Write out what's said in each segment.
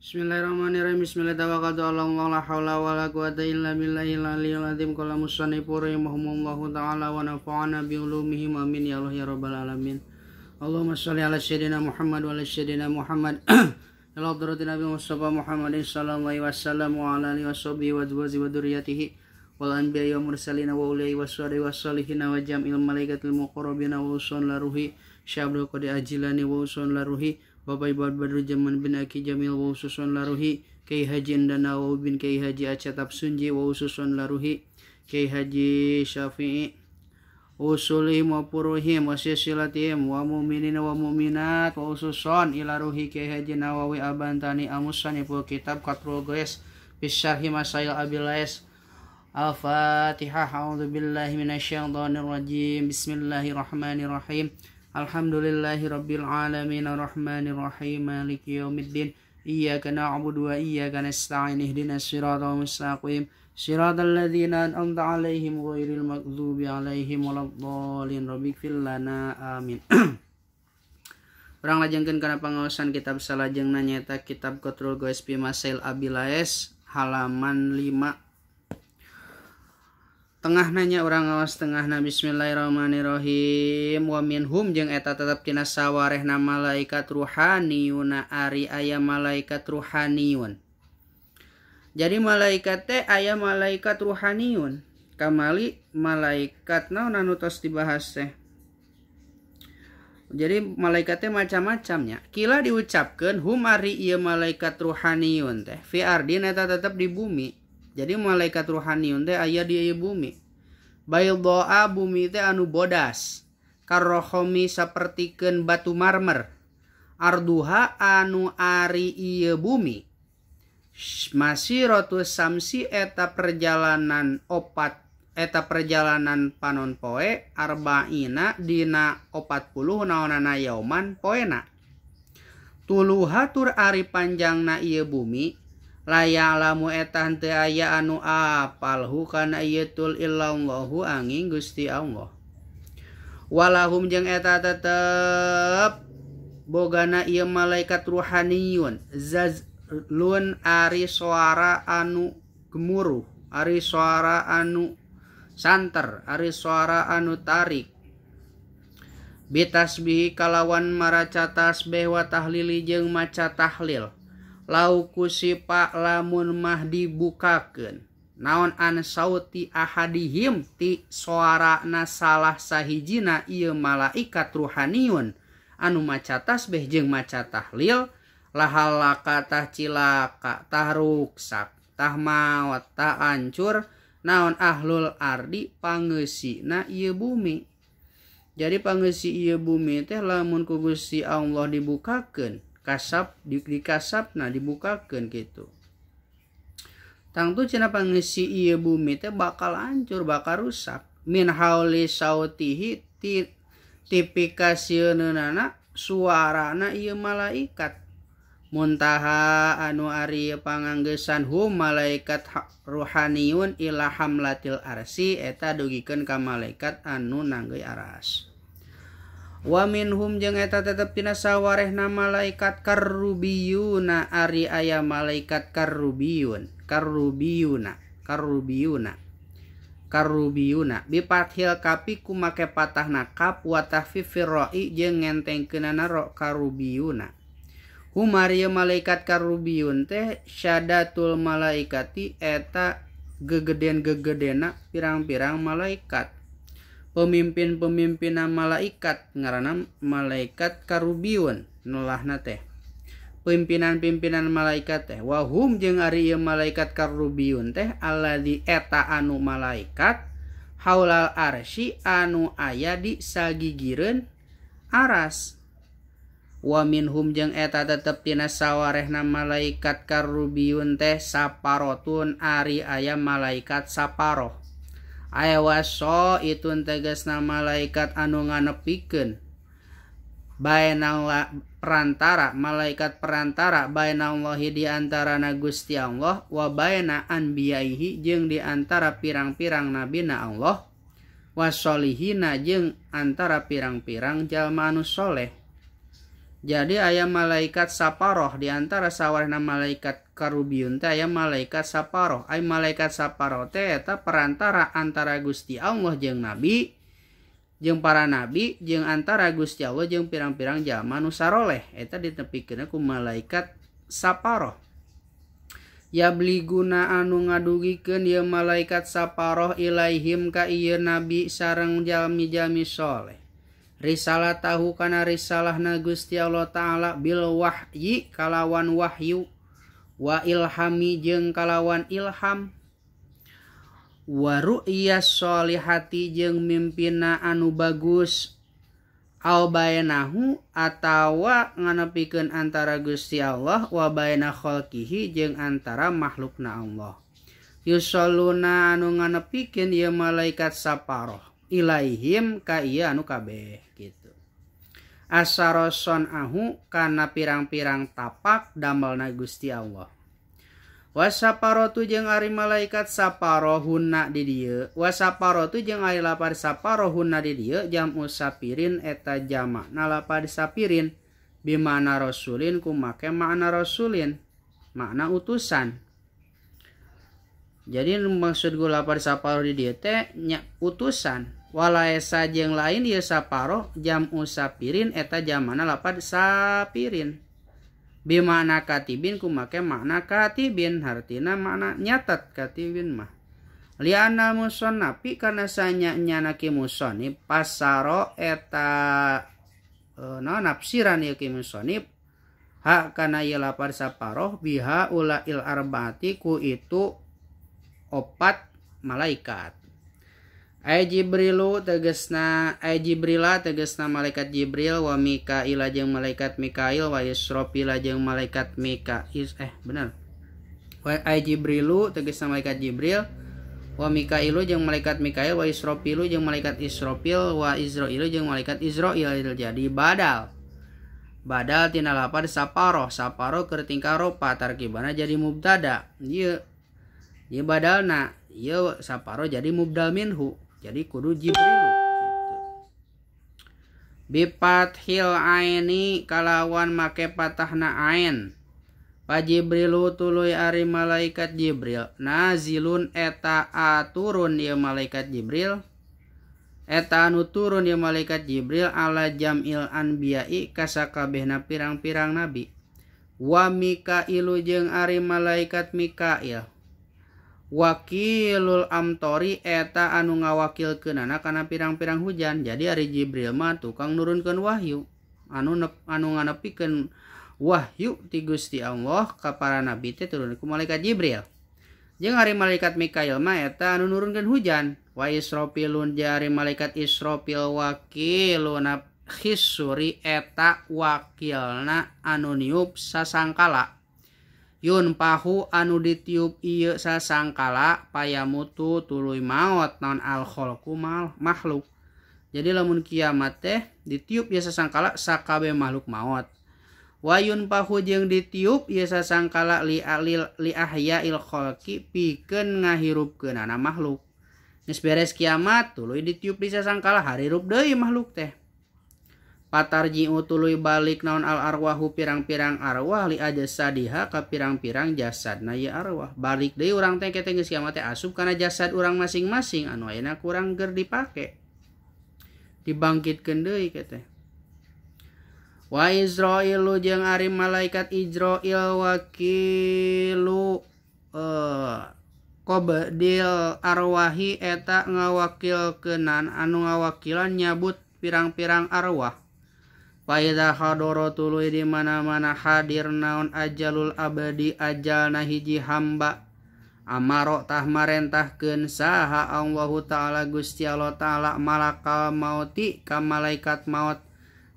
Bismillahirrahmanirrahim. Bismillahirrahmanirrahim. Tawakkaltu 'ala Allah, la haula wala quwwata illa billahil aliyyil azim. Qala musannifu rahimahumullahu ta'ala wa nafa'ana bi ulumihim amin ya Allah ya rabbal alamin. Allahumma shalli ala sayyidina Muhammad wa ala sayyidina Muhammad. Ila hadratin Nabi Mustafa Muhammadin sallallahu alaihi wasallam wa ala alihi washabihi wa dzurriyyatihi wal anbiya'i wa mursalin wa ulai waswari wassalihin wa jam'il malaikatil muqarrabin wa usun laruhi syabdu qadi ajilani wa usun laruhi Bapak Ibu Badru Jaman bin Aki Jamil wa ususun laruhi Kiai Haji Indana wa bin Kiai Haji Acatap Sunji wa ususun laruhi Kiai Haji Syafi'i usulihim wa puruhim wa silsilatihim wa mu'minina wa mu'minat wa ususun ilaruhi Kiai Haji Nawawi Abantani Amusanifu Kitab Qatrul Goes Bisyarhi Masail Abilais Al-Fatihah. A'udzu billahi minasyaitonir rajim. Bismillahirrahmanirrahim. Alhamdulillahi rabbil alamin arrahmanir rahim maliki yaumiddin iyyaka na'budu wa iyyaka nasta'in ihdinas siratal mustaqim siratal ladzina an'amta 'alaihim ghairil maghdubi 'alaihim waladdallin rabbighfir lana amin. Urang lajengkeun kana pangaosan kitab salajengna nyaeta kitab Qatrul Goes fi Masail Abilais halaman 5. Tengah nanya orang awas tengah na bismillahirrahmanirrahim. Wa minhum jeung eta tetep tina sawarehna malaikat ruhaniyuna ari aya malaikat ruhaniyun. Jadi malaikat teh aya malaikat ruhaniyun. Kamali malaikat naon anu tos dibahas teh. Jadi malaikat teh macam-macamnya. Kila diucapkeun hum ari ieu malaikat ruhaniyun teh fi ardin eta tetep di bumi. Jadi malaikat ruhaniyun teh aya di bumi. Baydoa bumi teh anu bodas. Karrohomi sapertikeun batu marmer. Arduha anu ari ieu bumi. Masiratus samsi eta perjalanan panon poe arba'ina dina 40 naonana yauman poena. Tuluhatur ari panjangna ieu bumi. Laya lamu eta henteu aya anu apalhu kana ieutul illallahu angin Gusti Allah. Walahum jeung eta tetep bogana ieu malaikat ruhaniyun zazlun ari suara anu gemuruh, ari suara anu santer, ari suara anu tarik. Bitasbih kalawan maraca tasbih wa tahlili jeung maca tahlil. Lauku sipa lamun mah dibukakeun naon an sauti ahadihim ti suarana salah sahijina ieu malaikat ruhaniyun anu maca tasbih jeung maca tahlil lahalaka tah cilaka tah ruksak tah maot tah ancur naon ahlul ardi pangeusina ieu bumi. Jadi pangeussi ieu bumi teh lamun ku Gusti Allah dibukakeun kasap dikasapna dibukakeun kitu. Tangtu cenah pangeusi ieu bumi teh bakal hancur, bakal rusak. Min hauli sautihi tipikasieunana suarana ieu malaikat. Muntaha anu ari panganggesan hum malaikat ruhaniyun ila hamlatil arsi eta dugikeun ka malaikat anu nanggeui aras. Wa minhum jeung eta tetep tina sawarehna malaikat karrubiyuna ari aya malaikat karrubiyuna bipathil kapi ku make patahna kap wa tahfifir ra'i jeung ngentengkeunana ro karrubiyuna. Humarieu malaikat karrubiyun teh syadatul malaikati eta gegeden-gegedena pirang-pirang malaikat. Pemimpin-pemimpinna malaikat ngaranna malaikat karubiyun nulahna teh pimpinan-pimpinan malaikat teh wahum jeung ari ieu malaikat karubiyun teh alladzi eta anu malaikat haulal arsy anu aya di sagigireun aras. Wa minhum jeung eta tetep tina sawarehna malaikat karubiyun teh saparotun ari aya malaikat saparoh. Ayawaso itun tegasna malaikat anu nganepikeun baina perantara malaikat perantara baina Allahi di antarana Gusti Allah wa baina anbiyaihi jeung di antara pirang-pirang nabina Allah wa sholihina jeung antara pirang-pirang jalma anu soleh. Jadi aya malaikat saparoh di antara sawarna malaikat karubiun teh aya malaikat saparoh. Ai malaikat saparoh teh eta perantara antara Gusti Allah jeung nabi, jeung para nabi, jeung antara Gusti Allah jeung pirang-pirang jalma nu saroleh. Eta ditepikeun ku malaikat saparoh. Ya bliguna anu ngadugikeun ieu malaikat saparoh ilaihim ka ieu nabi sareng jalmi-jalmi soleh. Risalah tahu kana risalahna Gusti Allah Ta'ala bil wahyi kalawan wahyu wa ilhami jeung kalawan ilham wa ru'yas sholihati jeung mimpina anu bagus au bainahu atawa nganepikeun antara Gusti Allah wa baina khalqihi jeung antara makhlukna Allah. Yusalluna anu nganepikeun ieu malaikat saparoh ilaihim ka ieu anu kabeh gitu. Asaroson ahu kana pirang-pirang tapak damelna Gusti Allah. Wasaparotu jeung ari malaikat saparohunna di dieu. Wasaparotu jeung ari lapar saparohunna di dieu jamu sapirin eta jamakna lapar sapirin bimana rasulin ku make makna rasulin makna utusan. Jadi maksud gue lapar saparoh di dieu teh nya utusan. Walaesa jeung lain ieu saparoh jamu sapirin eta jamana lapar sapirin. Bimana katibin ku make makna katibin hartina makna nyatat katibin mah. Liana musonapi kana sanya-nyana ki musonib pasaro eta nafsiran ieu ki musonib ha kana ieu lapar saparoh biha ulail arbaati ku itu opat malaikat. Jibrila tegesna malaikat Jibril wa Mikaila jeung malaikat Mikail wa Israfil jeung malaikat Jibrilu tegesna malaikat Jibril wa Mikailu jeung malaikat Mikail wa Israfilu jeung malaikat Israfil wa Izrailu jeung malaikat Izrail. Jadi badal tina lapar saparoh keur tingkah ropa tarkibana jadi mubtada. Ieu badalna ieu saparoh jadi mubdal minhu. Jadi kudu Jibrilu gitu. Bipathil aini kalawan make patahna ain. Pa Jibrilu tuluy ari malaikat Jibril. Nazilun eta aturun ieu malaikat Jibril. Eta anu turun ieu malaikat Jibril ala jamil anbiya'i kasakabehna pirang-pirang nabi. Wa Mikailu jeung ari malaikat Mikail. Wakilul amtori eta anu ngawakilkeunana kana pirang-pirang hujan. Jadi ari Jibril mah tukang nurunkeun wahyu anu nganepikeun wahyu ti Gusti Allah ka para nabi teh turun ku malaikat Jibril. Jeung ari malaikat Mikail mah eta anu nurunkeun hujan. Wa Israfilun jeung ari malaikat Israfil wakiluna khisuri eta wakilna anu niup sasangkala. Yun pahu anu ditiup ieu sasangkala payamutu tuluy maot naon al khalqu makhluk. Jadi lamun kiamat teh ditiup ieu sasangkala sakabeh makhluk maot. Wayun pahu jeung ditiup ieu sasangkala li ahyail khalqi pikeun ngahirupkeunana makhluk. Geus beres kiamat tuluy ditiup di sasangkala harirup deui makhluk teh. Patarji'u tuluy balik naon al arwahu pirang-pirang arwah li ajasadiha ka pirang-pirang jasadna ieu arwah. Balik deui urang teh kete geus kiamat teh asup kana jasad urang masing-masing anu ayeuna kurang keur dipake. Dibangkitkeun deui kete. Wa Izrailu jeung ari malaikat Izrail wakilu qabdil arwahi eta ngawakilkeunan anu ngawakilan nyabut pirang-pirang arwah. Faida hadoro tuluy di mana-mana hadir naon ajalul abadi ajalna hiji hamba amaro tah marentahkeun saha Allahu Ta'ala Gusti Allah Ta'ala malakal mauti ka malaikat maut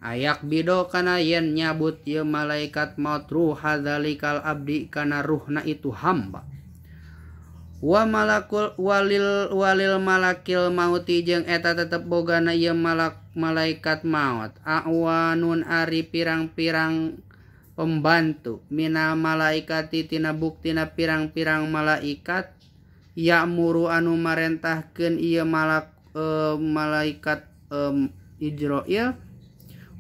ayak bido kana yen nyabut ieu malaikat maut ruh hadzalikal abdi kana ruhna itu hamba. Wa malakul walil malakil mauti jeung eta tetep bogana ieu malaikat maut awanun ari pirang-pirang pembantu mina malaikati tina buktina pirang-pirang malaikat ya'muru anu marentahkeun ieu malaikat Izrail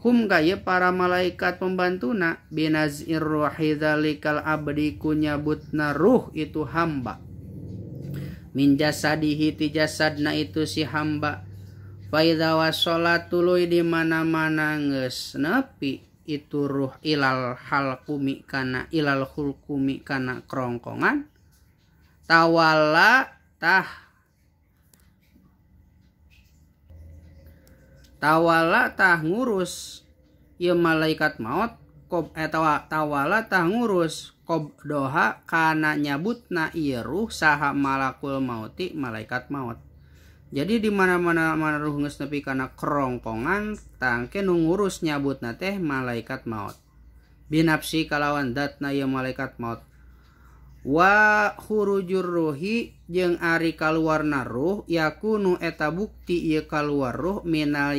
hum kaya para malaikat pembantuna binazir ruhi dzalikal abdi kunyabutna ruh itu hamba min jasadihi ti jasadna itu si hamba fa idza wasala tuluy di mana-mana geus nepi itu ruh ilal halqumi kana ilal hulqumi kana kerongkongan tawala tah ngurus ieu malaikat maut tawala tah ngurus doha kana nyabutna ieu ruh saha malakul mauti malaikat maut. Jadi di mana-mana ruh geus nepi kana kerongkongan tangke nu ngurus nyabutna teh malaikat maut. Binafsi kalawan datna ieu malaikat maut. Wa khurujur ruhi jeung ari kaluarna ruh yakunu eta bukti ieu kaluar ruh minal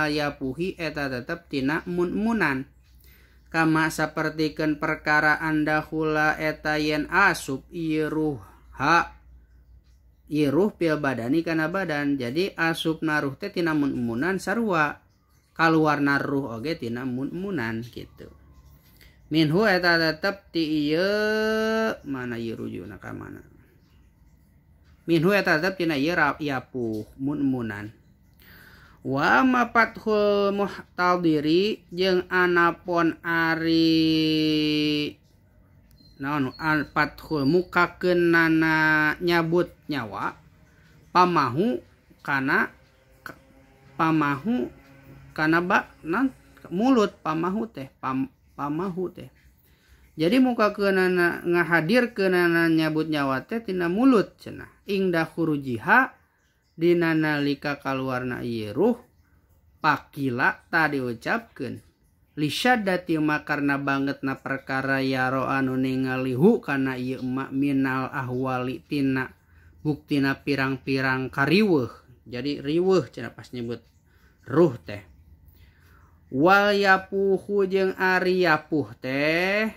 yapuhi eta tetep tina munmunan. Kama sapertikeun perkara andahula eta yen asup ieu ruh pil badani kana badan. Jadi asup naruh teh tina munmunan sarua kaluar naruh oge tina munmunan gitu. Minhu eta tetep ti ieu mana ieu rujuna ka mana. Minhu eta tetep tina ieu yapuh munmunan. Wa mafathul muhtadiri jeung anapun ari naon fathul mukakeunana nyabut nyawa pamahu kana mulut pamahu teh jadi mukakeunana ngahadirkeunana nyabut nyawa teh tina mulut cenah ingda khurujiha dina nalika kaluarna ieu ruh pakila tadi ucapkeun lisyaddati makarna bangetna perkara yaro anu ningali kana ieu emak minal ahwali tina buktina pirang-pirang kariweuh. Jadi riweuh cenah pas nyebut ruh teh. Wal yapuhu jeung ari yapuh teh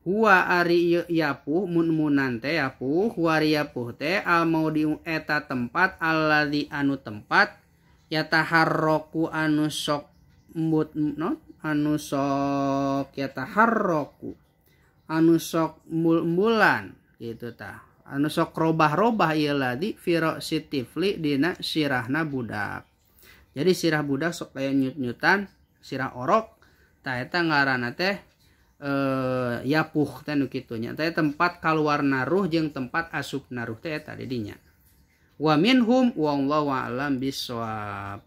huwa ari yapuh munmunan teh yapuh huwa ari yapuh teh al maudiu eta tempat alladzi anu tempat yataharroku anu sok embut anu sok yataharroku anu sok embul-embulan gitu tah anu sok robah-robah ieu ladi firo sitifli dina sirahna budak. Jadi sirah budak sok aya nyut-nyutan sirah orok tah eta ngaranna teh yapuh teh nu kitu nya teh tempat kaluarna ruh jeung tempat asupna ruh teh eta di dinya. Wa minhum wallahu a'lam bissawab.